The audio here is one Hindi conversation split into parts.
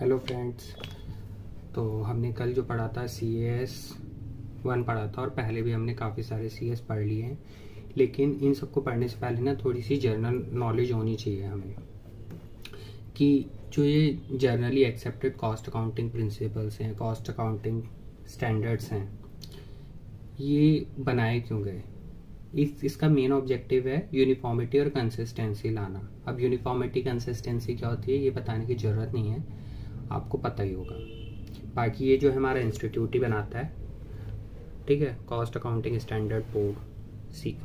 Hello friends. तो हमने कल जो पढ़ा था CS1 पढ़ा था और पहले भी हमने काफ़ी सारे CS पढ़ लिए हैं, लेकिन इन सबको पढ़ने से पहले ना थोड़ी सी जनरल नॉलेज होनी चाहिए हमें कि जो ये generally accepted cost accounting principles हैं, कॉस्ट अकाउंटिंग स्टैंडर्ड्स हैं, ये बनाए क्यों गए। इसका मेन ऑब्जेक्टिव है यूनिफॉर्मिटी और कंसिस्टेंसी लाना। अब यूनिफॉर्मिटी कंसिस्टेंसी क्या होती है ये बताने की ज़रूरत नहीं है, आपको पता ही होगा। बाकी ये जो हमारा इंस्टीट्यूट ही बनाता है, ठीक है, cost accounting standard board C,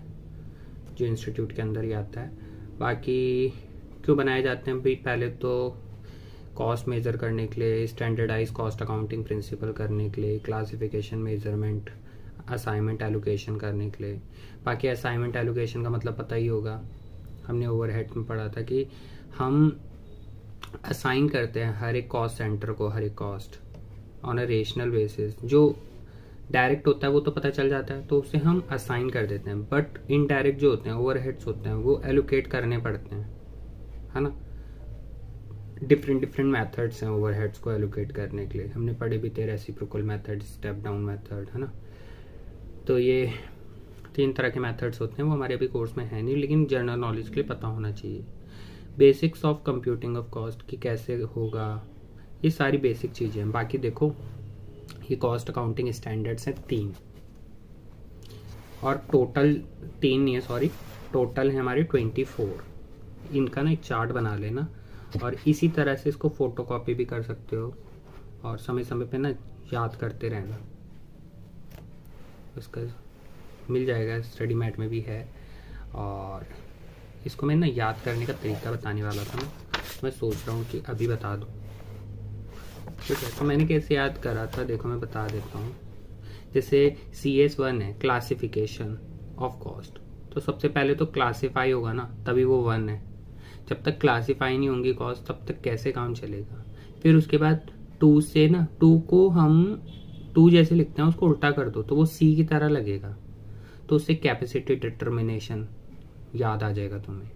जो इंस्टीट्यूट के अंदर ही आता है। बाकी क्यों बनाए जाते हैं भाई, पहले तो कॉस्ट मेज़र करने के लिए, स्टैंडर्डाइज कॉस्ट अकाउंटिंग प्रिंसिपल करने के लिए, क्लासिफिकेशन मेजरमेंट, असाइनमेंट एलोकेशन करने के लिए। बाकी असाइनमेंट एलोकेशन का मतलब पता ही होगा, हमने ओवरहेड में पढ़ा था कि हम असाइन करते हैं हर एक कॉस्ट सेंटर को, हर एक cost on a rational basis. जो डायरेक्ट होता है वो तो पता चल जाता है, तो उसे हम असाइन कर देते हैं, बट इनडायरेक्ट जो होते हैं, ओवरहेड्स होते हैं, वो एलोकेट करने पड़ते हैं, है ना। डिफरेंट मेथड्स हैं ओवरहेड्स को एलोकेट करने के लिए, हमने पढ़े भी थे, reciprocal method, step down method, है ना। तो ये 3 तरह के मेथड्स होते हैं, वो हमारे अभी कोर्स में है नहीं, लेकिन जनरल नॉलेज के लिए पता होना चाहिए। Basics of computing of cost की कैसे होगा, ये सारी बेसिक चीज़ें हैं। बाकी देखो, ये कॉस्ट अकाउंटिंग स्टैंडर्ड्स हैं 3, और टोटल 3 नहीं है, सॉरी, टोटल है हमारे 24। इनका ना एक चार्ट बना लेना, और इसी तरह से इसको फोटोकॉपी भी कर सकते हो, और समय समय पे ना याद करते रहना। इसका मिल जाएगा, स्टडी मैट में भी है। और इसको मैं ना याद करने का तरीका बताने वाला था, मैं सोच रहा हूँ कि अभी बता दूँ, ठीक है। तो मैंने कैसे याद करा था, देखो मैं बता देता हूँ। जैसे CS1 है, क्लासिफिकेशन ऑफ कॉस्ट, तो सबसे पहले तो क्लासीफाई होगा ना, तभी वो 1 है। जब तक क्लासीफाई नहीं होंगी कॉस्ट, तब तक कैसे काम चलेगा। फिर उसके बाद 2 से ना, 2 को हम 2 जैसे लिखते हैं, उसको उल्टा कर दो तो वो C की तरह लगेगा, तो उससे कैपेसिटी डिटर्मिनेशन याद आ जाएगा तुम्हें।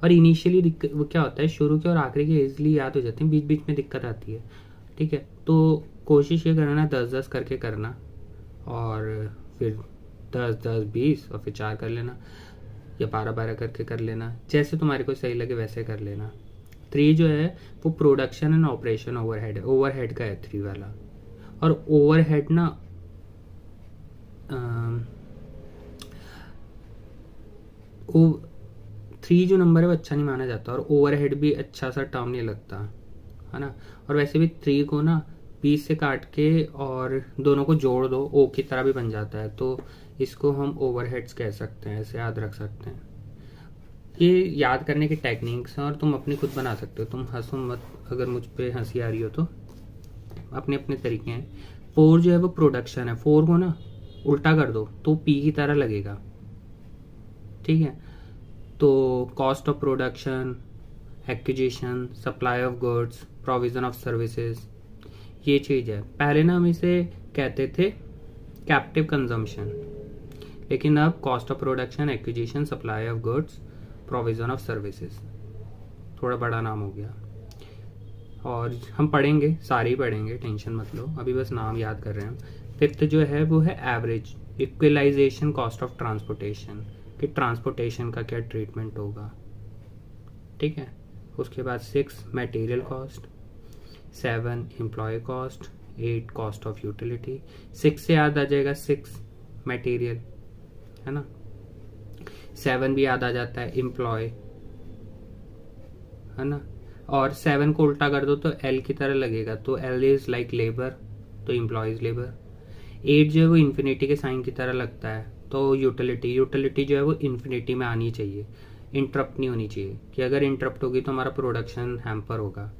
और इनिशियली वो क्या होता है, शुरू के और आखिरी के इजीली याद हो जाते हैं, बीच बीच में दिक्कत आती है, ठीक है। तो कोशिश ये करना 10-10 करके करना, और फिर 10-10, 20, और फिर 4 कर लेना, या 12-12 करके कर लेना, जैसे तुम्हारे को सही लगे वैसे कर लेना। 3 जो है वो प्रोडक्शन एंड ऑपरेशन ओवरहेड है, ओवरहेड का है 3 वाला। और ओवरहेड ना ओ 3 जो नंबर है वो अच्छा नहीं माना जाता, और ओवरहेड भी अच्छा सा टर्म नहीं लगता, है ना। और वैसे भी 3 को ना 20 से काट के और दोनों को जोड़ दो, ओ की तरह भी बन जाता है, तो इसको हम ओवरहेड्स कह सकते हैं, ऐसे याद रख सकते हैं। ये याद करने की टेक्निक्स हैं, और तुम अपनी खुद बना सकते हो, तुम हंसो मत, अगर मुझ पे हंसी आ रही हो तो, अपने अपने तरीके हैं। 4 जो है वो प्रोडक्शन है, 4 को ना उल्टा कर दो तो P की तरह लगेगा, ठीक है। तो cost of production, acquisition, supply of goods, provision of services, ये चीज़ है। पहले ना हम इसे कहते थे कैप्टिव कंजम्पशन, लेकिन अब cost of production, acquisition, supply of goods, provision of services, थोड़ा बड़ा नाम हो गया। और हम पढ़ेंगे, सारे ही पढ़ेंगे, टेंशन मत लो, अभी बस नाम याद कर रहे हैं हम। 5th जो है वो है average equalisation cost of transportation, कि ट्रांसपोर्टेशन का क्या ट्रीटमेंट होगा, ठीक है। उसके बाद 6 material cost, 7 employ cost, 8 cost of utility. 6 से याद आ जाएगा 6 मटेरियल, है ना। 7 भी याद आ जाता है, एम्प्लॉय, है ना। और 7 को उल्टा कर दो तो L की तरह लगेगा, तो L इज लाइक लेबर, तो एम्प्लॉयज लेबर। 8 जो है वो इन्फिनिटी के साइन की तरह लगता है, तो यूटिलिटी जो है वो इन्फिनिटी में आनी चाहिए, इंटरप्ट नहीं होनी चाहिए, कि अगर इंटरप्ट होगी तो हमारा प्रोडक्शन हैम्पर होगा।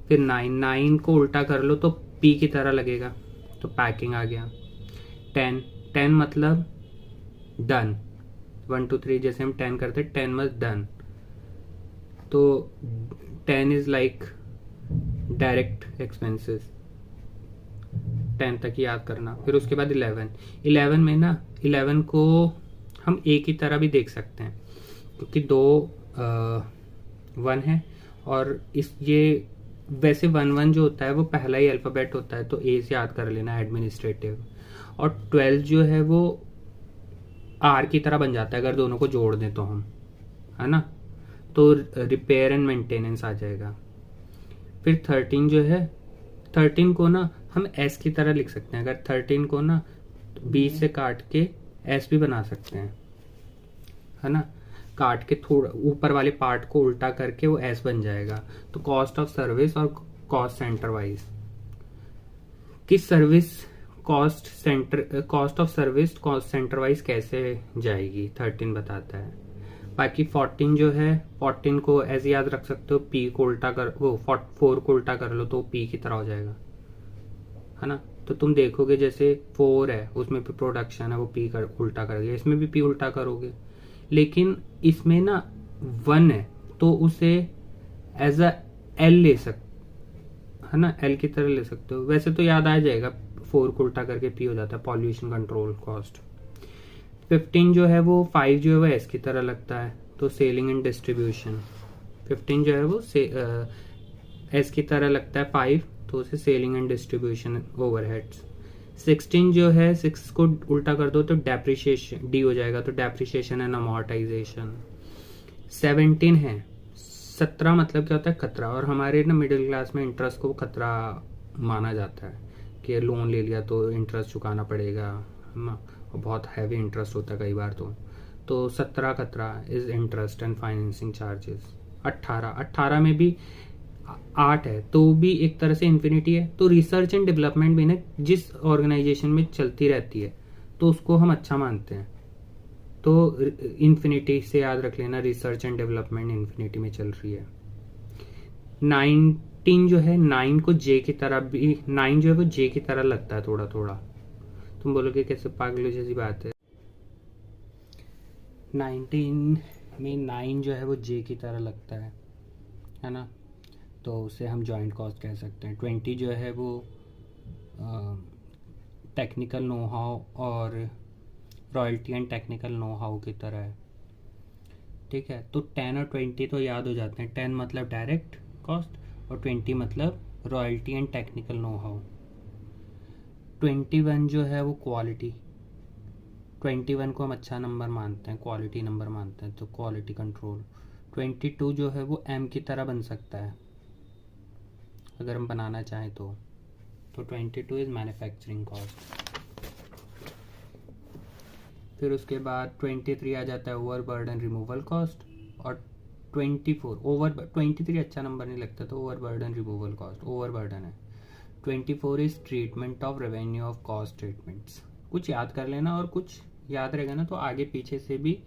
फिर 9 को उल्टा कर लो तो P की तरह लगेगा, तो पैकिंग आ गया। 10 मतलब डन, 1 2 3 जैसे हम 10 करते, 10 मतलब डन, तो 10 इज लाइक डायरेक्ट एक्सपेंसेस, 10 तक याद करना। फिर उसके बाद 11 में ना, 11 को हम एक ही तरह भी देख सकते हैं, क्योंकि 2 1 है, और इस ये वैसे 1 1 जो होता है वो पहला ही अल्फ़ाबेट होता है, तो ए से याद कर लेना एडमिनिस्ट्रेटिव। और 12 जो है वो आर की तरह बन जाता है अगर दोनों को जोड़ दें तो हम, है ना, तो रिपेयर एंड मेंटेनेंस आ जाएगा। फिर 13 जो है, 13 को ना हम एस की तरह लिख सकते हैं। अगर 13 को ना बी से काट के एस भी बना सकते हैं, है ना, काट के थोड़ा ऊपर वाले पार्ट को उल्टा करके वो एस बन जाएगा। तो कॉस्ट ऑफ सर्विस और कॉस्ट सेंटर वाइज, किस service cost of service cost centre wise कैसे जाएगी 13 बताता है। बाकी 14 जो है, 14 को ऐसे याद रख सकते हो, पी को उल्टा कर, वो 4 को उल्टा कर लो तो पी की तरह हो जाएगा, है ना। तो तुम देखोगे जैसे 4 है उसमें भी प्रोडक्शन है, वो पी कर उल्टा कर दिया, इसमें भी पी उल्टा करोगे। लेकिन इसमें ना 1 है तो उसे एज अ एल ले सकते, है ना, एल की तरह ले सकते हो। वैसे तो याद आ जाएगा, 4 को उल्टा करके पी हो जाता है, पॉल्यूशन कंट्रोल कॉस्ट। 15 जो है वो 5 जो है वो एस की तरह लगता है, तो सेलिंग एंड डिस्ट्रीब्यूशन। 15 जो है वो एस की तरह लगता है 5, तो उसे सेलिंग एंड डिस्ट्रीब्यूशन ओवरहेड्स। 16 जो है 6 को उल्टा कर दो तो डेप्रिशिएशन डी हो जाएगा, तो डेप्रिशिएशन एंड अमोर्टाइजेशन। 17 है, 17 मतलब क्या होता है, खतरा। और हमारे ना मिडिल क्लास में इंटरेस्ट को खतरा माना जाता है कि लोन ले लिया तो इंटरेस्ट चुकाना पड़ेगा, है ना, और बहुत हैवी इंटरेस्ट होता है कई बार। तो 17 खतरा is interest and financing charges. 18 में भी 8 है तो भी एक तरह से इन्फिनिटी है। तो रिसर्च एंड डेवलपमेंट भी ना जिस ऑर्गेनाइजेशन में चलती रहती है तो उसको हम अच्छा मानते हैं, तो इन्फिनिटी से याद रख लेना, रिसर्च एंड डेवलपमेंट इन्फिनिटी में चल रही है। 19 जो है 9 को जे की तरह भी, 9 जो है वो जे की तरह लगता है थोड़ा थोड़ा। तुम बोलोगे कैसे, पागलों जैसी बात है। 19 में 9 जो है वो जे की तरह लगता है ना, तो उसे हम जॉइंट कॉस्ट कह सकते हैं। 20 जो है वो टेक्निकल नो हाउ और royalty and technical know how की तरह है, ठीक है। तो 10 और 20 तो याद हो जाते हैं, 10 मतलब डायरेक्ट कॉस्ट और 20 मतलब royalty and technical know how. 21 जो है वो क्वालिटी, 21 को हम अच्छा नंबर मानते हैं, क्वालिटी नंबर मानते हैं, तो क्वालिटी कंट्रोल। 22 जो है वो एम की तरह बन सकता है अगर हम बनाना चाहें तो 22 इज मैन्युफैक्चरिंग कॉस्ट। फिर उसके बाद 23 आ जाता है ओवर बर्डन रिमूवल कॉस्ट, और 23 अच्छा नंबर नहीं लगता, तो over burden removal cost, over burden है। 24 is treatment of revenue of cost statements. कुछ याद कर लेना, और कुछ याद रहेगा ना तो आगे पीछे से भी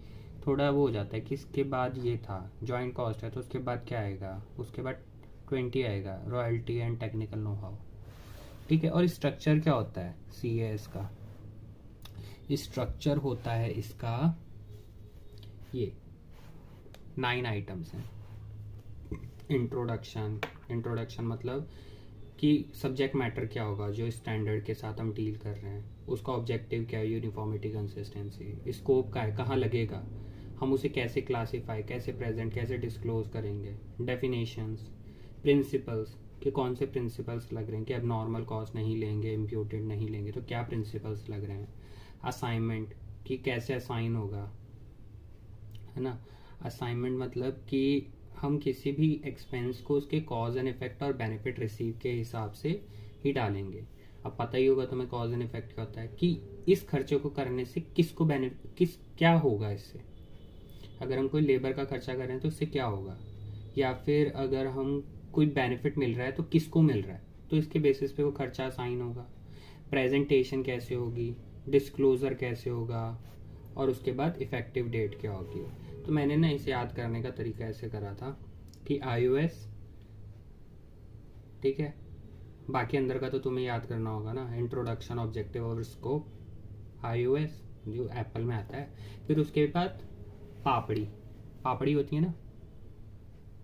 थोड़ा वो हो जाता है कि इसके बाद ये था जॉइंट कॉस्ट है तो उसके बाद क्या आएगा, उसके बाद 20 आएगा royalty and technical know how, ठीक है। और स्ट्रक्चर क्या होता है CAS का, स्ट्रक्चर होता है इसका ये 9 आइटम्स हैं। इंट्रोडक्शन मतलब कि सब्जेक्ट मैटर क्या होगा जो स्टैंडर्ड के साथ हम डील कर रहे हैं, उसका ऑब्जेक्टिव क्या है, यूनिफॉर्मिटी कंसिस्टेंसी, स्कोप का है, कहाँ लगेगा, हम उसे कैसे क्लासीफाई, कैसे प्रेजेंट, कैसे डिस्क्लोज करेंगे, डेफिनेशंस, प्रिंसिपल्स कि कौन से प्रिंसिपल्स लग रहे हैं, कि अब नॉर्मल कॉस्ट नहीं लेंगे, इम्प्यूटेड नहीं लेंगे तो क्या प्रिंसिपल्स लग रहे हैं, असाइनमेंट कि कैसे असाइन होगा, है ना। असाइनमेंट मतलब कि हम किसी भी एक्सपेंस को उसके कॉज एंड इफेक्ट और बेनिफिट रिसीव के हिसाब से ही डालेंगे। अब पता ही होगा तुम्हें कॉज एंड इफेक्ट क्या होता है, कि इस खर्चे को करने से किसको क्या होगा इससे। अगर हम कोई लेबर का खर्चा कर रहे हैं तो इससे क्या होगा, या फिर अगर हम कोई बेनिफिट मिल रहा है तो किसको मिल रहा है, तो इसके बेसिस पे वो खर्चा असाइन होगा। प्रेजेंटेशन कैसे होगी, डिस्क्लोजर कैसे होगा, और उसके बाद इफेक्टिव डेट क्या होगी। तो मैंने ना इसे याद करने का तरीका ऐसे करा था कि iOS, ठीक है, बाकी अंदर का तो तुम्हें याद करना होगा ना, इंट्रोडक्शन, ऑब्जेक्टिव और स्कोप, iOS जो एप्पल में आता है। फिर उसके बाद पापड़ी होती है ना,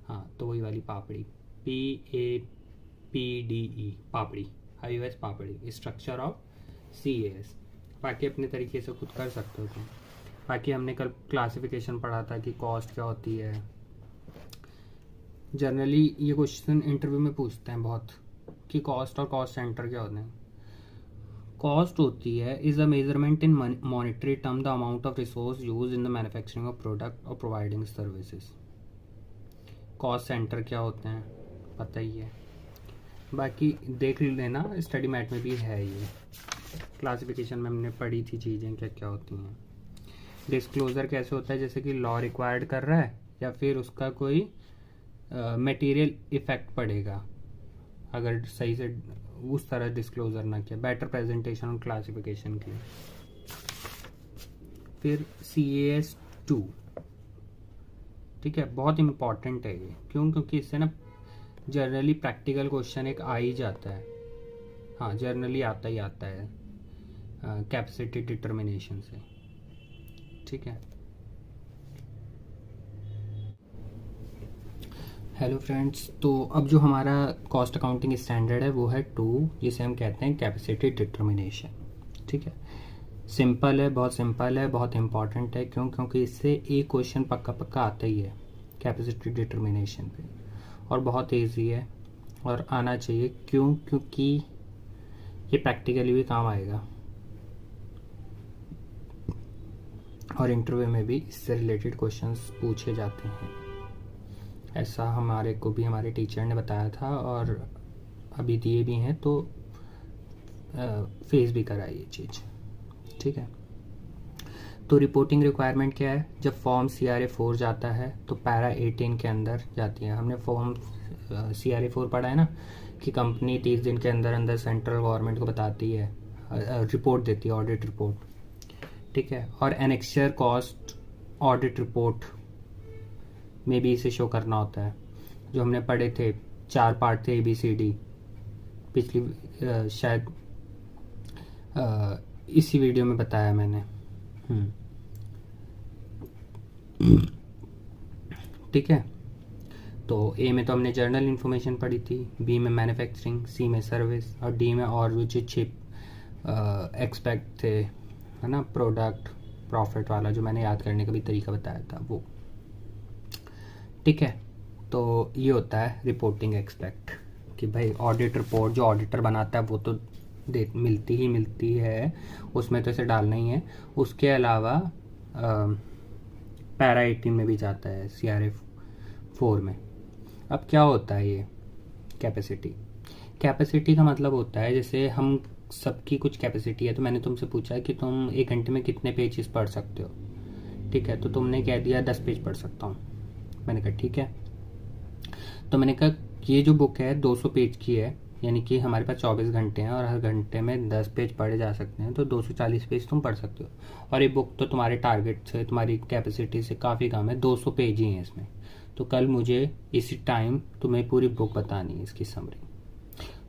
हाँ तो वही वाली पापड़ी, PAPDE, papdi, iOS papdi, structure of CAS। बाकी अपने तरीके से खुद कर सकते हो तुम। बाकी हमने कल क्लासिफिकेशन पढ़ा था कि कॉस्ट क्या होती है, जनरली ये क्वेश्चन इंटरव्यू में पूछते हैं बहुत कि कॉस्ट और कॉस्ट सेंटर क्या होते हैं। कॉस्ट होती है is a measurement in monetary term the amount of resource use in the manufacturing of product और प्रोवाइडिंग सर्विसेज। कॉस्ट सेंटर क्या होते हैं पता ही है, बाकी देख लेना, स्टडी मैट में भी है, ये क्लासिफिकेशन में हमने पढ़ी थी चीज़ें क्या क्या होती हैं। डिस्क्लोजर कैसे होता है, जैसे कि लॉ रिक्वायर्ड कर रहा है या फिर उसका कोई मटेरियल इफेक्ट पड़ेगा अगर सही से उस तरह डिस्क्लोजर ना किया। बेटर प्रेजेंटेशन और क्लासिफिकेशन की। फिर CAS2, ठीक है, बहुत इम्पॉर्टेंट है ये। क्यों? क्योंकि इससे ना जनरली प्रैक्टिकल क्वेश्चन एक आ ही जाता है। हाँ, जनरली आता ही आता है कैपेसिटी डिटर्मिनेशन से, ठीक है। हेलो फ्रेंड्स, तो अब जो हमारा कॉस्ट अकाउंटिंग स्टैंडर्ड है वो है 2, जिसे हम कहते हैं कैपेसिटी डिटर्मिनेशन, ठीक है। सिंपल है, बहुत सिंपल है, बहुत इम्पॉर्टेंट है। क्यों? क्योंकि इससे एक क्वेश्चन पक्का पक्का आता ही है कैपेसिटी डिटर्मिनेशन पे, और बहुत ईजी है और आना चाहिए। क्यों? क्योंकि ये प्रैक्टिकली भी काम आएगा और इंटरव्यू में भी इससे रिलेटेड क्वेश्चंस पूछे जाते हैं। ऐसा हमारे को भी हमारे टीचर ने बताया था और अभी दिए भी हैं, तो फेस भी करा ये चीज़, ठीक है। तो रिपोर्टिंग रिक्वायरमेंट क्या है? जब फॉर्म CRA4 जाता है तो पैरा 18 के अंदर जाती है। हमने फॉर्म CRA4 पढ़ा है ना कि कंपनी 30 दिन के अंदर अंदर सेंट्रल गवर्नमेंट को बताती है, रिपोर्ट देती है, ऑडिट रिपोर्ट, ठीक है। और एनेक्चर कॉस्ट ऑडिट रिपोर्ट में भी इसे शो करना होता है। जो हमने पढ़े थे 4 पार्ट थे ABCD, पिछली शायद इसी वीडियो में बताया मैंने, ठीक है। तो A में तो हमने जर्नल इन्फॉर्मेशन पढ़ी थी, B में मैन्युफैक्चरिंग, C में सर्विस और D में और जो चिप एक्सपेक्ट थे, है ना, प्रोडक्ट प्रॉफिट वाला जो मैंने याद करने का भी तरीका बताया था वो, ठीक है। तो ये होता है रिपोर्टिंग एक्सपेक्ट कि भाई ऑडिट रिपोर्ट जो ऑडिटर बनाता है वो तो मिलती है, उसमें तो इसे डालना ही है। उसके अलावा पैरा 18 में भी जाता है CRA4 में। अब क्या होता है ये कैपेसिटी का मतलब होता है, जैसे हम सबकी कुछ कैपेसिटी है। तो मैंने तुमसे पूछा कि तुम 1 घंटे में कितने पेजेस पढ़ सकते हो, ठीक है। तो तुमने कह दिया 10 पेज पढ़ सकता हूँ। मैंने कहा ठीक है। तो मैंने कहा ये जो बुक है 200 पेज की है, यानी कि हमारे पास 24 घंटे हैं और हर घंटे में 10 पेज पढ़े जा सकते हैं, तो 240 पेज तुम पढ़ सकते हो। और ये बुक तो तुम्हारे टारगेट से, तुम्हारी कैपेसिटी से काफ़ी कम है, 200 पेज ही हैं इसमें। तो कल मुझे इसी टाइम तुम्हें पूरी बुक बतानी है, इसकी समरी।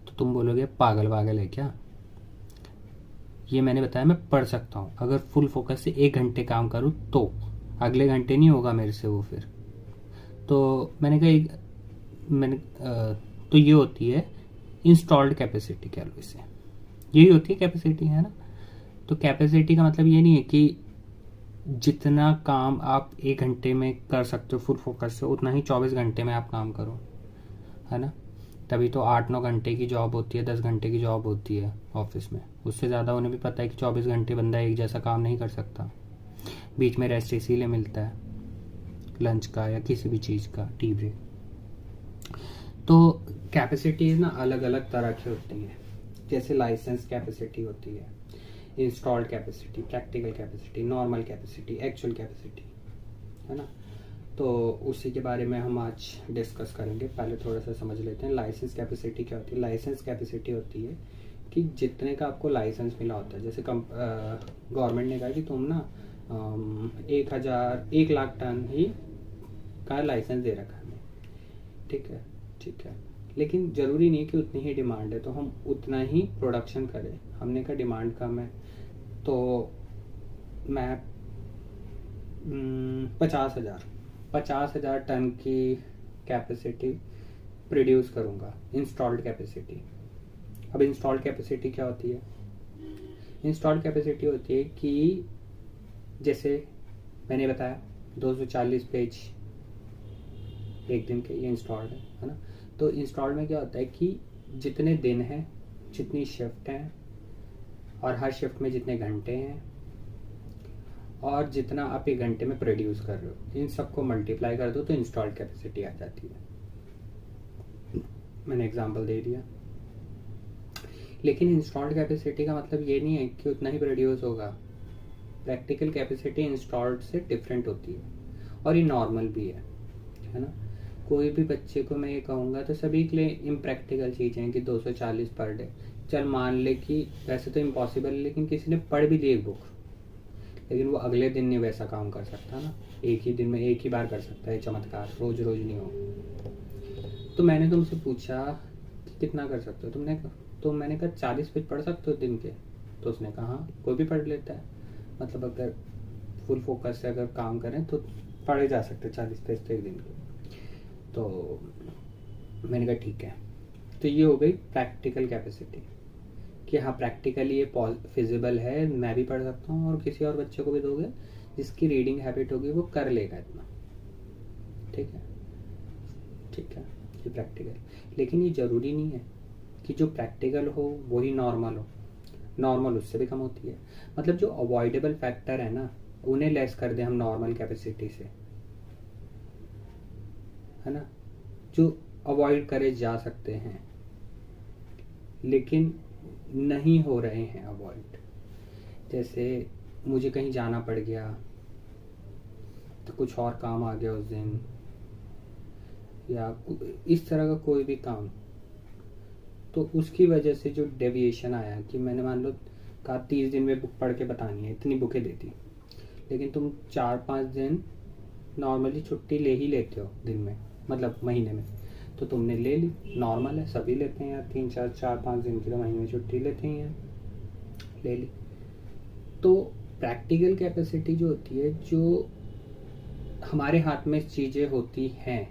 तो तुम बोलोगे पागल वागल है क्या? ये मैंने बताया मैं पढ़ सकता हूँ। अगर फुल फोकस से 1 घंटे काम करूँ तो अगले घंटे नहीं होगा मेरे से वो फिर। तो मैंने कहा तो ये होती है इंस्टॉल्ड कैपेसिटी, कह लो इसे, यही होती है कैपेसिटी, है ना। तो कैपेसिटी का मतलब ये नहीं है कि जितना काम आप 1 घंटे में कर सकते हो फुल फोकस से, उतना ही 24 घंटे में आप काम करो, है ना। तभी तो 8-9 घंटे की जॉब होती है, 10 घंटे की जॉब होती है ऑफिस में। उससे ज़्यादा उन्हें भी पता है कि 24 घंटे बंदा एक जैसा काम नहीं कर सकता। बीच में रेस्ट इसीलिए मिलता है, लंच का या किसी भी चीज़ का, टी ब्रेक। तो कैपेसिटी ना अलग अलग तरह की होती है। जैसे लाइसेंस कैपेसिटी होती है, installed capacity, practical capacity, normal capacity, actual capacity, है ना। तो उसी के बारे में हम आज डिस्कस करेंगे। पहले थोड़ा सा समझ लेते हैं लाइसेंस कैपेसिटी क्या होती है। लाइसेंस कैपेसिटी होती है कि जितने का आपको लाइसेंस मिला होता है। जैसे गवर्नमेंट ने कहा कि तुम ना 1 लाख टन ही का लाइसेंस दे रखा है, ठीक है, ठीक है। लेकिन ज़रूरी नहीं कि उतनी ही डिमांड है तो हम उतना ही प्रोडक्शन करें। हमने कहा डिमांड कम है तो मैं 50,000 टन की कैपेसिटी प्रोड्यूस करूँगा, इंस्टॉल्ड कैपेसिटी। अब इंस्टॉल्ड कैपेसिटी क्या होती है? इंस्टॉल्ड कैपेसिटी होती है कि जैसे मैंने बताया 240 पेज एक दिन के, ये इंस्टॉल्ड है ना। तो इंस्टॉल्ड में क्या होता है कि जितने दिन हैं, जितनी शिफ्ट हैं, और हर शिफ्ट में जितने घंटे हैं, और जितना आप एक घंटे में प्रोड्यूस कर रहे हो, इन सबको मल्टीप्लाई कर दो तो इंस्टॉल्ड कैपेसिटी आ जाती है। मैंने एग्जांपल दे दिया। लेकिन इंस्टॉल्ड कैपेसिटी का मतलब ये नहीं है कि उतना ही प्रोड्यूस होगा। प्रैक्टिकल कैपेसिटी इंस्टॉल्ड से डिफरेंट होती है, और ये नॉर्मल भी है ना। कोई भी बच्चे को मैं ये कहूँगा तो सभी के लिए इम्प्रैक्टिकल चीज़ें हैं कि 240 पर डे, चल मान ले कि वैसे तो इम्पॉसिबल है, लेकिन किसी ने पढ़ भी ली एक बुक, लेकिन वो अगले दिन नहीं वैसा काम कर सकता ना। एक ही दिन में एक ही बार कर सकता है चमत्कार, रोज रोज नहीं हो। तो मैंने तुमसे पूछा कि कितना कर सकते हो, तो मैंने कहा 40 पेज पढ़ सकते हो दिन के। तो उसने कहा हाँ, कोई भी पढ़ लेता है, मतलब अगर फुल फोकस से अगर काम करें तो पढ़े जा सकते 40 पेज तो एक दिन के। तो मैंने कहा ठीक है। तो ये हो गई प्रैक्टिकल कैपेसिटी कि हाँ प्रैक्टिकली ये फिजिबल है, मैं भी पढ़ सकता हूँ और किसी और बच्चे को भी दोगे जिसकी रीडिंग हैबिट होगी वो कर लेगा इतना। ठीक है, ये प्रैक्टिकल। लेकिन ये ज़रूरी नहीं है कि जो प्रैक्टिकल हो वही नॉर्मल हो, नॉर्मल उससे भी कम होती है। मतलब जो अवॉइडेबल फैक्टर है ना, उन्हें लेस कर दें हम नॉर्मल कैपेसिटी से, है ना, जो अवॉइड करे जा सकते हैं लेकिन नहीं हो रहे हैं अवॉइड। जैसे मुझे कहीं जाना पड़ गया, तो कुछ और काम आ गया उस दिन, या इस तरह का कोई भी काम, तो उसकी वजह से जो डेविएशन आया कि मैंने मान लो कहा 30 दिन में बुक पढ़ के बतानी है, इतनी बुकें देती, लेकिन तुम 4-5 दिन नॉर्मली छुट्टी ले ही लेते हो दिन में, मतलब महीने में, तो तुमने ले ली, नॉर्मल है, सभी लेते हैं यार, 3-4-5 दिन की तो महीने में छुट्टी लेते ही हैं, ले ली। तो प्रैक्टिकल कैपेसिटी जो होती है, जो हमारे हाथ में चीज़ें होती हैं,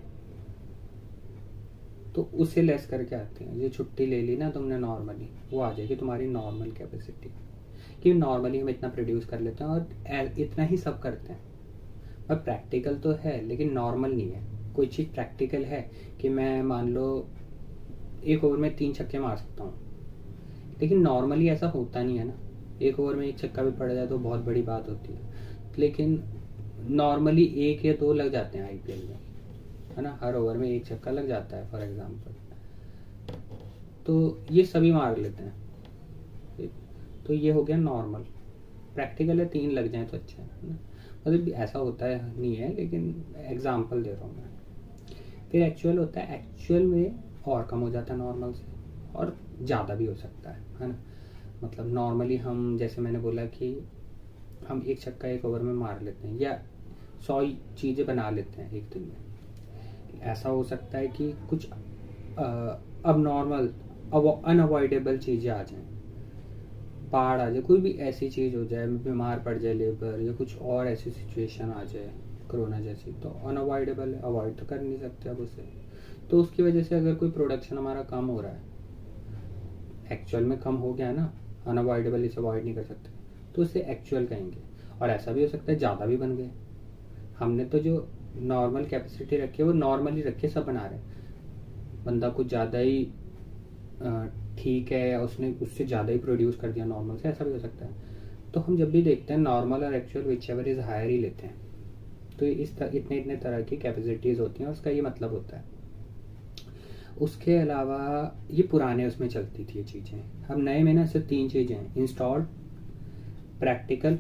तो उसे लेस करके आते हैं। ये छुट्टी ले ली ना तुमने नॉर्मली, वो आ जाएगी तुम्हारी नॉर्मल कैपेसिटी, कि नॉर्मली हम इतना प्रोड्यूस कर लेते हैं और इतना ही सब करते हैं। और प्रैक्टिकल तो है लेकिन नॉर्मल नहीं है। कोई चीज़ प्रैक्टिकल है कि मैं मान लो एक ओवर में 3 छक्के मार सकता हूँ, लेकिन नॉर्मली ऐसा होता नहीं है ना। एक ओवर में 1 छक्का भी पड़ जाए तो बहुत बड़ी बात होती है, लेकिन नॉर्मली 1 या 2 लग जाते हैं आईपीएल में, है ना। हर ओवर में 1 छक्का लग जाता है फॉर एग्जांपल, तो ये सभी मार लेते हैं। तो ये हो गया नॉर्मल। प्रैक्टिकल है 3 लग जाए तो अच्छा है ना, मतलब ऐसा होता है नहीं है, लेकिन एग्जांपल दे रहा हूँ मैं। फिर एक्चुअल होता है, एक्चुअल में और कम हो जाता है नॉर्मल से, और ज़्यादा भी हो सकता है ना। मतलब नॉर्मली हम, जैसे मैंने बोला कि हम 1 छक्का 1 ओवर में मार लेते हैं, या 100 चीज़ें बना लेते हैं एक दिन में। ऐसा हो सकता है कि कुछ अब नॉर्मल अनअवॉइडेबल चीज़ें आ जाएं, बाढ़ आ जाए, कोई भी ऐसी चीज़ हो जाए, बीमार पड़ जाए लेबर, या कुछ और ऐसी सिचुएशन आ जाए कोरोना जैसी, तो अनअवॉइडेबल है, अवॉइड तो कर नहीं सकते अब उसे। तो उसकी वजह से अगर कोई प्रोडक्शन हमारा कम हो रहा है, एक्चुअल में कम हो गया ना, अनअवॉइडेबल इसे अवॉइड नहीं कर सकते, तो उसे एक्चुअल कहेंगे। और ऐसा भी हो सकता है ज़्यादा भी बन गए, हमने तो जो नॉर्मल कैपेसिटी रखी है वो नॉर्मली रखे, सब बना रहे, बंदा कुछ ज़्यादा ही ठीक है, उसने उससे ज़्यादा ही प्रोड्यूस कर दिया नॉर्मल से, ऐसा भी हो सकता है। तो हम जब भी देखते हैं नॉर्मल और actual whichever is higher ही लेते हैं। तो इतने तरह की कैपेसिटीज़ होती हैं, उसका ये मतलब होता है। उसके अलावा ये पुराने उसमें चलती थी ये चीज़ें, अब नए में ना सिर्फ 3 चीज़ें हैं, इंस्टॉल्ड, प्रैक्टिकल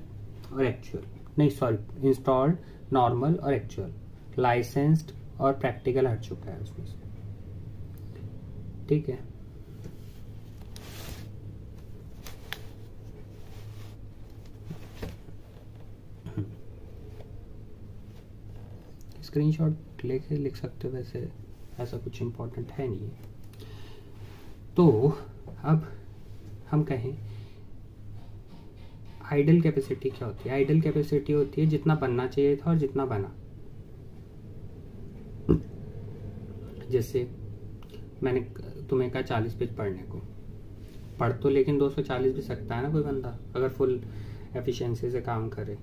और एक्चुअल, नहीं सॉरी, इंस्टॉल्ड, नॉर्मल और एक्चुअल। लाइसेंस्ड और प्रैक्टिकल हट चुका है उसमें से, ठीक है। स्क्रीनशॉट लेके लिख सकते हो, वैसे ऐसा कुछ इम्पोर्टेंट है नहीं। तो अब हम कहें आइडल कैपेसिटी क्या होती है। आइडल कैपेसिटी होती है जितना बनना चाहिए था और जितना बना। जैसे मैंने तुम्हें कहा 40 पेज पढ़ने को, पढ़ तो लेकिन 240 भी सकता है ना कोई बंदा, अगर फुल एफिशिएंसी से काम करे।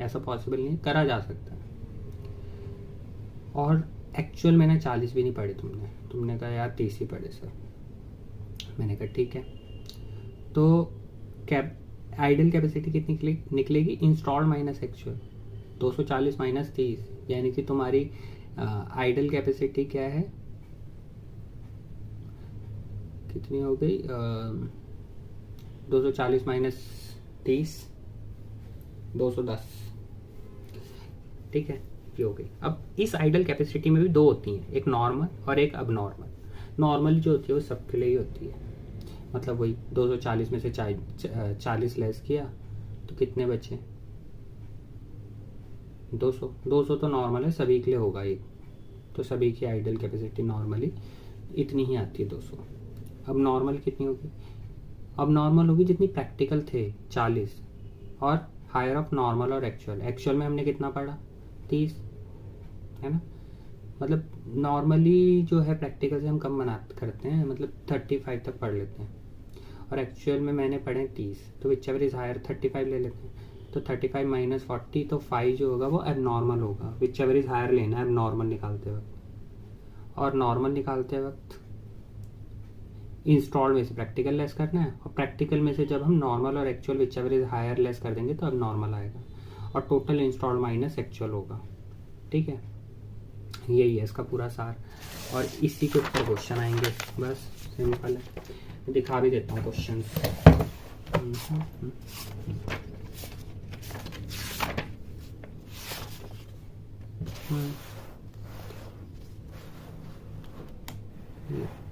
ऐसा पॉसिबल नहीं, करा जा सकता है। और एक्चुअल में ना 40 भी नहीं पढ़े तुमने कहा यार 30 ही पढ़े सर। मैंने कहा ठीक है। तो आइडल कैपेसिटी कितनी निकलेगी, इंस्टॉल्ड माइनस एक्चुअल, 240 माइनस 30, यानी कि तुम्हारी आइडल कैपेसिटी क्या है, कितनी हो गई, 240 माइनस 30, 210। ठीक है, ये हो गई। अब इस आइडल कैपेसिटी में भी दो होती हैं, एक नॉर्मल और एक अब नॉर्मल। नॉर्मल जो होती है वो सबके लिए ही होती है, मतलब वही 240 में से 40 लेस किया तो कितने बचे, 200 तो नॉर्मल है, सभी के लिए होगा ये, तो सभी की आइडल कैपेसिटी नॉर्मली इतनी ही आती है 200। अब नॉर्मल कितनी होगी, अब नॉर्मल होगी जितनी प्रैक्टिकल थे 40, और हायर ऑफ नॉर्मल और एक्चुअल में हमने कितना पढ़ा, 30 है ना। मतलब नॉर्मली जो है प्रैक्टिकल से हम कम करते हैं, मतलब 35 तक पढ़ लेते हैं, और एक्चुअल में मैंने पढ़े 30, तो विच एवर इज हायर 35 ले लेते हैं। तो 35 माइनस 40, तो 5 जो होगा वो एबनॉर्मल होगा, विच एवर इज हायर लेना है एबनॉर्मल निकालते वक्त, और नॉर्मल निकालते वक्त इंस्टॉल्ड में से प्रैक्टिकल लेस करना है, और प्रैक्टिकल में से जब हम नॉर्मल और actual whichever is higher less कर देंगे तो अब नॉर्मल आएगा, और टोटल इंस्टॉल्ड माइनस एक्चुअल होगा। ठीक है, यही है इसका पूरा सार, और इसी के ऊपर क्वेश्चन आएंगे, बस सिंपल है। मैं दिखा भी देता हूँ क्वेश्चन।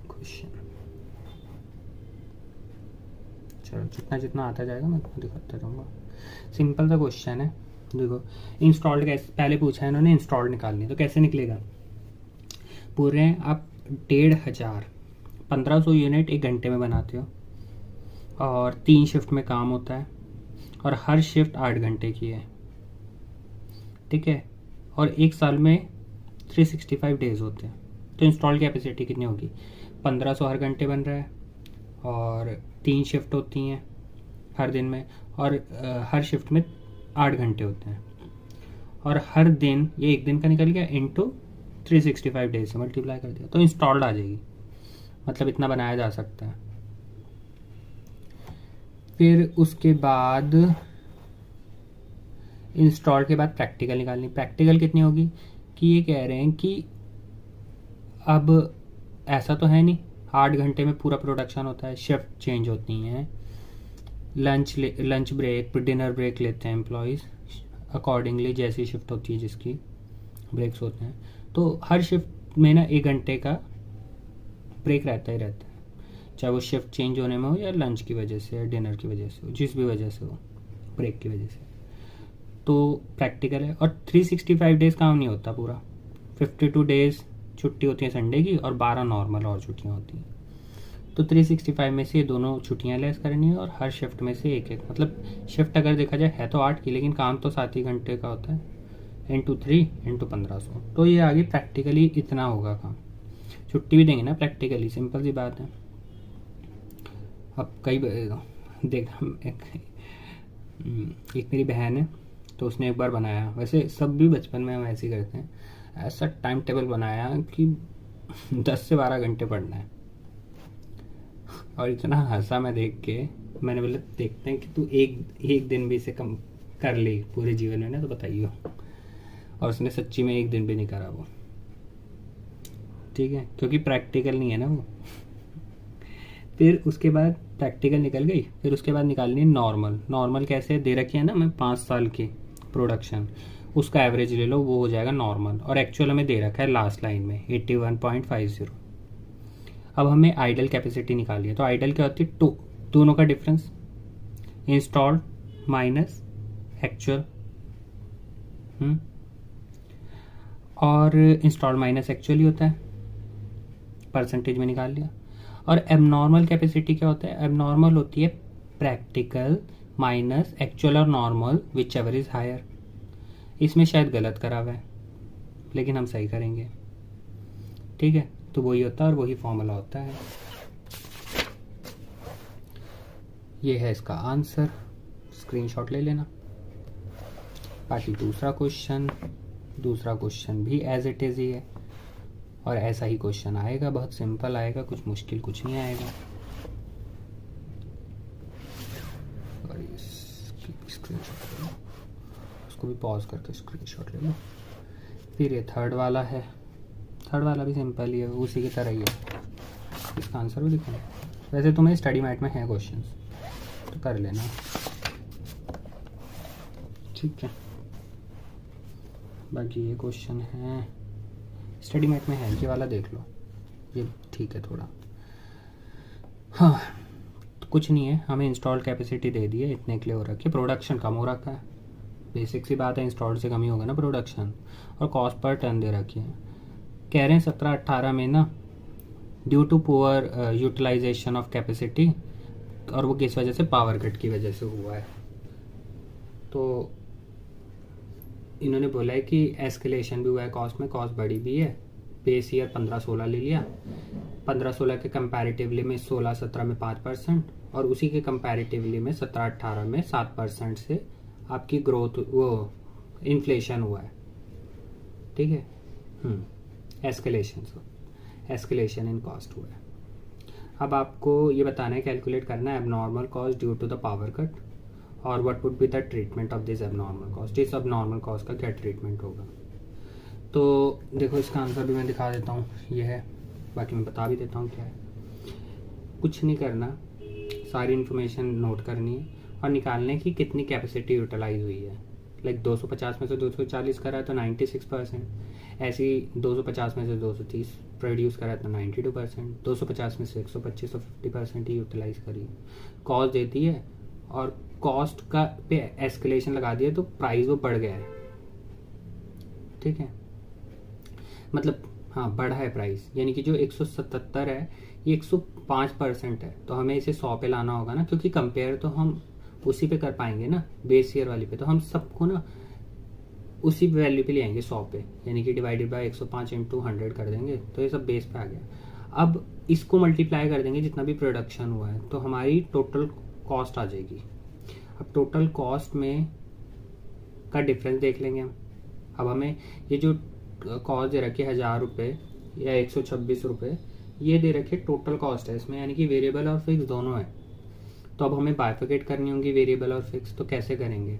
क्वेश्चन चलो जितना जितना आता जाएगा मैं तुमको दिखाता रहूँगा। सिंपल सा क्वेश्चन है, देखो इंस्टॉल्ड कैसे पहले पूछा है इन्होंने, इंस्टॉल्ड निकालनी है तो कैसे निकलेगा, पूरे आप 1500 1500 यूनिट एक घंटे में बनाते हो, और 3 शिफ्ट में काम होता है, और हर शिफ्ट 8 घंटे की है। ठीक है, और एक साल में 365 डेज होते हैं, तो इंस्टॉल्ड कैपेसिटी कितनी होगी, 1500 हर घंटे बन रहा है, और 3 शिफ्ट होती हैं हर दिन में, और हर शिफ्ट में 8 घंटे होते हैं, और हर दिन ये एक दिन का निकल गया इंटू 365 डेज से मल्टीप्लाई कर दिया, तो इंस्टॉल्ड आ जाएगी, मतलब इतना बनाया जा सकता है। फिर उसके बाद इंस्टॉल के बाद प्रैक्टिकल निकालनी, प्रैक्टिकल कितनी होगी, कि ये कह रहे हैं कि अब ऐसा तो है नहीं 8 घंटे में पूरा प्रोडक्शन होता है, शिफ्ट चेंज होती हैं, लंच ब्रेक डिनर ब्रेक लेते हैं एम्प्लॉयज़ अकॉर्डिंगली, जैसी शिफ्ट होती है जिसकी ब्रेक्स होते हैं, तो हर शिफ्ट में ना 1 घंटे का ब्रेक रहता ही रहता है, चाहे वो शिफ्ट चेंज होने में हो या लंच की वजह से या डिनर की वजह से हो, जिस भी वजह से हो, ब्रेक की वजह से। तो प्रैक्टिकल है, और 365 डेज काम नहीं होता पूरा, 52 डेज छुट्टी होती है संडे की, और 12 नॉर्मल और छुट्टियाँ होती हैं, तो 365 में से ये दोनों छुट्टियाँ लेस करनी है, और हर शिफ्ट में से एक एक, मतलब शिफ्ट अगर देखा जाए है तो 8 की, लेकिन काम तो 7 ही घंटे का होता है, इंटू 3 इंटू 1500, तो ये आगे प्रैक्टिकली इतना होगा काम, छुट्टी भी देंगे ना प्रैक्टिकली, सिंपल सी बात है। अब कई देख एक मेरी बहन है, तो उसने एक बार बनाया, वैसे सब भी बचपन में हम ऐसे ही करते हैं, ऐसा टाइम टेबल बनाया कि 10 से 12 घंटे पढ़ना है, और इतना हंसा मैं देख के, मैंने बोला देखते हैं कि तू एक दिन भी इसे कम कर ले पूरे जीवन में ना, तो बताइए, और उसने सच्ची में एक दिन भी नहीं करा वो। ठीक है, क्योंकि प्रैक्टिकल नहीं है ना वो। फिर उसके बाद प्रैक्टिकल निकल गई, फिर उसके बाद निकालनी है नॉर्मल कैसे दे रखी है ना, मैं 5 साल की प्रोडक्शन, उसका एवरेज ले लो, वो हो जाएगा नॉर्मल, और एक्चुअल हमें दे रखा है लास्ट लाइन में 81.50। अब हमें आइडल कैपेसिटी निकाली है, तो आइडल क्या होती है, दोनों का डिफरेंस, इंस्टॉल्ड माइनस एक्चुअल, और इंस्टॉल्ड माइनस एक्चुअल ही होता है, परसेंटेज में निकाल लिया। और एबनॉर्मल कैपेसिटी क्या होता है, एबनॉर्मल होती है प्रैक्टिकल माइनस एक्चुअल और normal whichever is higher. इसमें शायद गलत करा हुआ है, लेकिन हम सही करेंगे। ठीक है, तो वही होता है और वही फॉर्मूला होता है। ये है इसका आंसर, स्क्रीनशॉट ले लेना। बाकी दूसरा क्वेश्चन भी एज इट इज ही है, और ऐसा ही क्वेश्चन आएगा, बहुत सिंपल आएगा, कुछ मुश्किल कुछ नहीं आएगा। और इसकी स्क्रीनशॉट ले लो, उसको भी पॉज करके स्क्रीनशॉट ले लो। फिर ये थर्ड वाला है, थर्ड वाला भी सिंपल ही है, उसी की तरह ही है। इसका आंसर भी लिखना, वैसे तुम्हें स्टडी मैट में है क्वेश्चन तो कर लेना, ठीक है। बाकी ये क्वेश्चन है स्टडी मैट में है, ये वाला देख लो, ये ठीक है थोड़ा। हाँ तो कुछ नहीं है, हमें इंस्टॉल कैपेसिटी दे दी है, इतने के लिए हो रखी है, प्रोडक्शन कम हो रखा है, बेसिक सी बात है, इंस्टॉल से कम ही होगा ना प्रोडक्शन। और कॉस्ट पर टन दे रखी है, कह रहे हैं 17-18 में ना due to poor utilisation of capacity, और वो किस वजह से, पावर कट की वजह से हुआ है। तो इन्होंने बोला है कि एस्केलेशन भी हुआ है कॉस्ट में, कॉस्ट बढ़ी भी है। बेस ईयर 15-16 ले लिया, 15-16 के कंपैरेटिवली में 16-17 में 5%, और उसी के कंपैरेटिवली में 17-18 में 7% से आपकी ग्रोथ, वो इन्फ्लेशन हुआ है, ठीक है। एस्केलेशन इन कॉस्ट हुआ है। अब आपको ये बताना है, कैलकुलेट करना है abnormal cost due to the power cut, और what would be the treatment of this abnormal cost, इस एबनॉर्मल कॉस्ट का क्या ट्रीटमेंट होगा। तो देखो इसका आंसर भी मैं दिखा देता हूँ, ये है, बाकी मैं बता भी देता हूँ क्या है। कुछ नहीं करना, सारी इन्फॉर्मेशन नोट करनी है और निकालने की कितनी कैपेसिटी यूटिलाइज हुई है। लाइक 250 में से 240 करा है तो 96%, ऐसे ही 250 में से 230 प्रोड्यूस करा है तो 92%, 250 में से 125 तो 50% ही यूटिलाइज करी। कॉस्ट देती है और कॉस्ट का पे एस्केलेशन लगा दिया तो प्राइस वो बढ़ गया है, ठीक है, मतलब हाँ बढ़ा है प्राइस, यानी कि जो 177 है ये 105% है, तो हमें इसे 100 पे लाना होगा ना, क्योंकि कंपेयर तो हम उसी पे कर पाएंगे ना, बेस ईयर वाली पे, तो हम सबको ना उसी वैल्यू पे ले आएंगे 100 पे, यानी कि डिवाइडेड बाय 105 × 100 कर देंगे, तो ये सब बेस पे आ गया। अब इसको मल्टीप्लाई कर देंगे जितना भी प्रोडक्शन हुआ है, तो हमारी टोटल कॉस्ट आ जाएगी। अब टोटल कॉस्ट में का डिफरेंस देख लेंगे हम। अब हमें ये जो कॉस्ट दे रखी है 1000 रुपये या 126 रुपये, ये दे रखी है टोटल कॉस्ट है इसमें, यानी कि वेरिएबल और फिक्स दोनों है। तो अब हमें बाइफिकेट करनी होंगी वेरिएबल और फिक्स, तो कैसे करेंगे,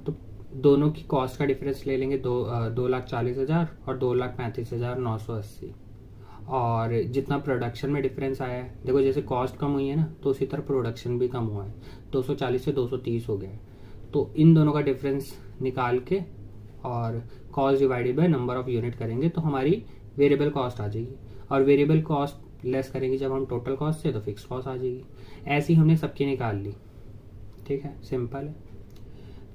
तो दोनों की कॉस्ट का डिफरेंस ले लेंगे, 2,40,000 और 2,35,980, और जितना प्रोडक्शन में डिफरेंस आया है, देखो जैसे कॉस्ट कम हुई है ना, तो उसी तरह प्रोडक्शन भी कम हुआ है, 240 से 230 हो गया है। तो इन दोनों का डिफरेंस निकाल के और cost divided by number of unit करेंगे तो हमारी वेरिएबल कॉस्ट आ जाएगी, और वेरिएबल कॉस्ट लेस करेंगे जब हम टोटल कॉस्ट से, तो फिक्स कॉस्ट आ जाएगी। ऐसी हमने सबकी निकाल ली, ठीक है, सिंपल है।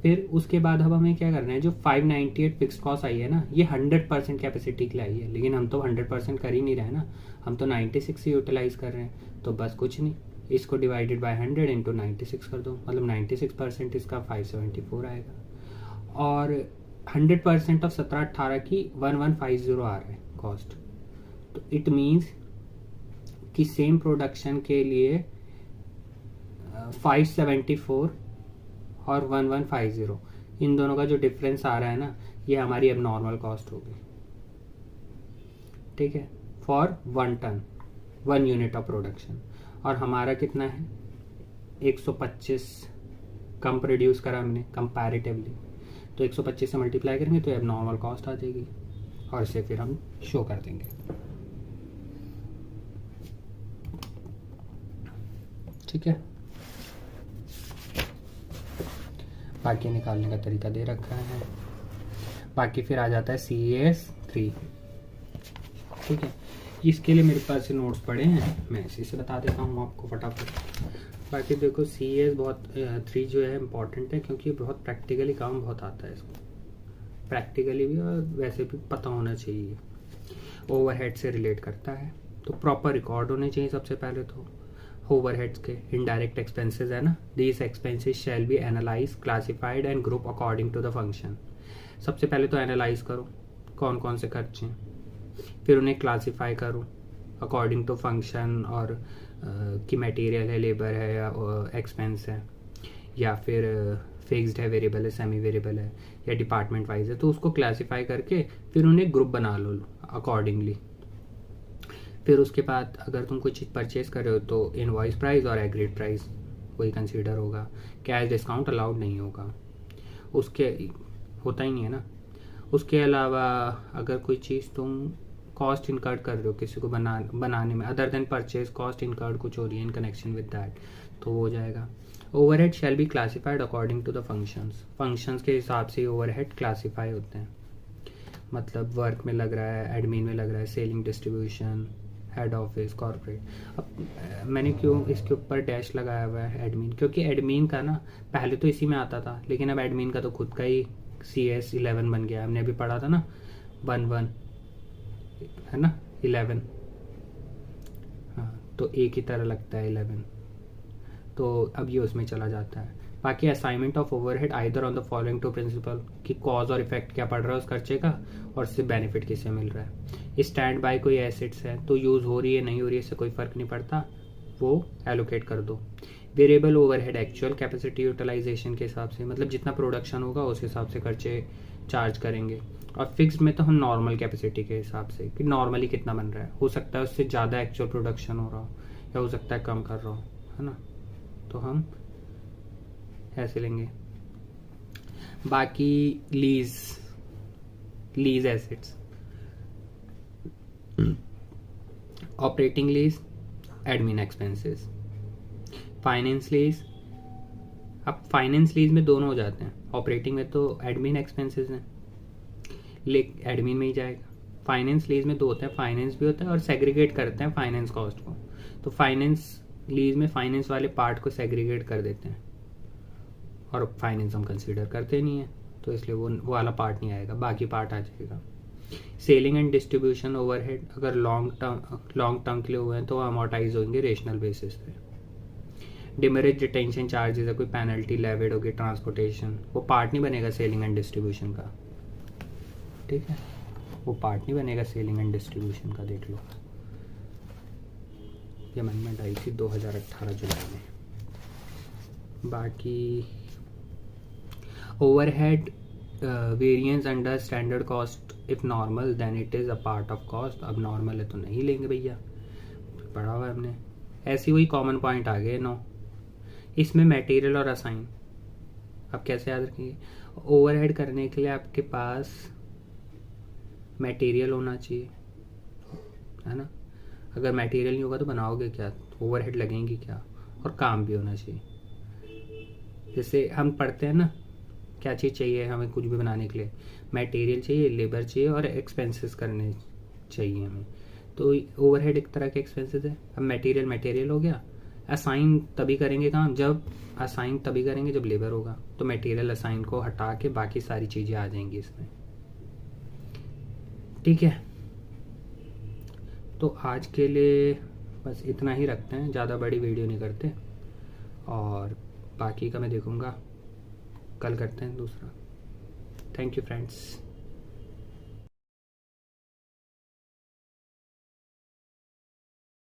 फिर उसके बाद अब हमें क्या करना है, जो 598 फिक्स कॉस्ट आई है ना, ये 100% कैपेसिटी के लिए आई है, लेकिन हम तो 100% कर ही नहीं रहे ना, हम तो 96 यूटिलाइज कर रहे हैं। तो बस कुछ नहीं, इसको डिवाइडेड बाय 100 × 96 कर दो, मतलब 96% इसका 574 आएगा, और 100% ऑफ 17-18 की 1150 आ रहा है कॉस्ट। तो इट मीन्स कि सेम प्रोडक्शन के लिए 574 और 1150, इन दोनों का जो डिफरेंस आ रहा है ना, ये हमारी एबनॉर्मल कॉस्ट होगी, ठीक है, for 1 ton 1 unit of production. और हमारा कितना है, 125 कम प्रोड्यूस करा हमने कंपैरेटिवली, तो 125 से मल्टीप्लाई करेंगे तो एबनॉर्मल कॉस्ट आ जाएगी, और इसे फिर हम शो कर देंगे, ठीक है। बाकी निकालने का तरीका दे रखा है। बाकी फिर आ जाता है CAS3, ठीक है। इसके लिए मेरे पास से नोट्स पड़े हैं, मैं इसी से बता देता हूँ आपको फटाफट। बाकी देखो CAS बहुत 3 जो है इम्पॉर्टेंट है, क्योंकि बहुत प्रैक्टिकली काम बहुत आता है इसको, प्रैक्टिकली भी और वैसे भी पता होना चाहिए। ओवरहेड से रिलेट करता है, तो प्रॉपर रिकॉर्ड होने चाहिए सबसे पहले। तो ओवरहेड्स के इनडायरेक्ट एक्सपेंसेस है ना, these expenses shall be analyse, classified and group according to the function. सबसे पहले तो एनालाइज करो कौन कौन से खर्चे हैं, फिर उन्हें क्लासिफाई करो अकॉर्डिंग टू फंक्शन, और कि मटेरियल है, लेबर है, या एक्सपेंस है, या फिर फिक्स्ड है, वेरिएबल है, सेमी वेरिएबल है, या डिपार्टमेंट वाइज है, तो उसको क्लासिफाई करके फिर उन्हें ग्रुप बना लो अकॉर्डिंगली, फिर उसके बाद अगर तुम कोई चीज़ परचेज कर रहे हो तो इनवॉइस प्राइस और एग्रीड प्राइस वही कंसीडर होगा, कैश डिस्काउंट अलाउड नहीं होगा, उसके होता ही नहीं है ना। उसके अलावा अगर कोई चीज़ तुम कॉस्ट इनकर्ड कर रहे हो किसी को बनाने में, other than purchase cost incurred कुछ हो रही है इन कनेक्शन विद दैट, तो वो हो जाएगा। Overhead shall be classified according to the functions के हिसाब से ओवरहेड क्लासीफाई होते हैं। मतलब वर्क में लग रहा है, एडमिन में लग रहा है, selling, distribution, head office, corporate. अब मैंने क्यों इसके ऊपर डैश लगाया हुआ है एडमिन, क्योंकि एडमिन का ना पहले तो इसी में आता था, लेकिन अब एडमिन का तो खुद का ही CS11 बन गया। हमने अभी पढ़ा था ना 1 है ना 11, हाँ तो एक ही तरह लगता है 11, तो अब ये उसमें चला जाता है। बाकी assignment of overhead either on the following two principle कि कॉज और इफेक्ट क्या पड़ रहा है उस खर्चे का और इससे बेनिफिट किसे मिल रहा है। स्टैंड बाय कोई एसेट्स है तो यूज़ हो रही है नहीं हो रही है इससे कोई फ़र्क नहीं पड़ता, वो एलोकेट कर दो। Variable overhead actual capacity utilisation के हिसाब से, मतलब जितना प्रोडक्शन होगा उस हिसाब से खर्चे चार्ज करेंगे। और फिक्स्ड में तो हम नॉर्मल कैपेसिटी के हिसाब से कि नॉर्मली कितना बन रहा है, हो सकता है उससे ज़्यादा एक्चुअल प्रोडक्शन हो रहा हो या हो सकता है कम कर रहा हो, है ना, तो हम ऐसे लेंगे। बाकी lease assets, operating lease, admin expenses, finance lease. अब फाइनेंस लीज में दोनों हो जाते हैं, ऑपरेटिंग में तो एडमिन एक्सपेंसेस हैं लेकिन एडमिन में ही जाएगा। फाइनेंस लीज में दो होते हैं, फाइनेंस भी होता है और सेग्रीगेट करते हैं फाइनेंस कॉस्ट को। तो फाइनेंस लीज में फाइनेंस वाले पार्ट को सेग्रीगेट कर देते हैं और फाइनेंस हम कंसीडर करते नहीं है, तो इसलिए वो वाला पार्ट नहीं आएगा, बाकी पार्ट आ जाएगा। सेलिंग एंड डिस्ट्रीब्यूशन ओवरहेड अगर लॉन्ग टर्म के लिए हुए हैं तो अमोर्टाइज होंगे रेशनल बेसिस पे। डिमेरिज डिटेंशन चार्जेस है, कोई पेनल्टी लेविड होगी, ट्रांसपोर्टेशन, वो पार्ट नहीं बनेगा सेलिंग एंड डिस्ट्रीब्यूशन का, ठीक है, वो पार्ट नहीं बनेगा सेलिंग एंड डिस्ट्रीब्यूशन का, देख लो। ये अमेंडमेंट आई थी 2018 जुलाई में। बाकी overhead variance under standard cost if normal then it is a part of cost. अब नॉर्मल है तो नहीं लेंगे भैया, पढ़ा हुआ है हमने। ऐसी हुई कॉमन पॉइंट आ गए 9। इसमें मटेरियल और असाइन, अब कैसे याद रखेंगे, ओवरहेड करने के लिए आपके पास मटेरियल होना चाहिए, है ना, अगर मटेरियल नहीं होगा तो बनाओगे क्या, ओवरहेड लगेंगी क्या, और काम भी होना चाहिए। जैसे हम पढ़ते हैं ना क्या चीज़ चाहिए हमें कुछ भी बनाने के लिए, मटेरियल चाहिए, लेबर चाहिए और एक्सपेंसेस करने चाहिए हमें, तो ओवरहेड एक तरह के एक्सपेंसेस है। अब मटेरियल हो गया, असाइन तभी करेंगे जब लेबर होगा, तो मटेरियल असाइन को हटा के बाकी सारी चीज़ें आ जाएंगी इसमें, ठीक है। तो आज के लिए बस इतना ही रखते हैं, ज़्यादा बड़ी वीडियो नहीं करते, और बाकी का मैं देखूँगा, कल करते हैं दूसरा। Thank you friends.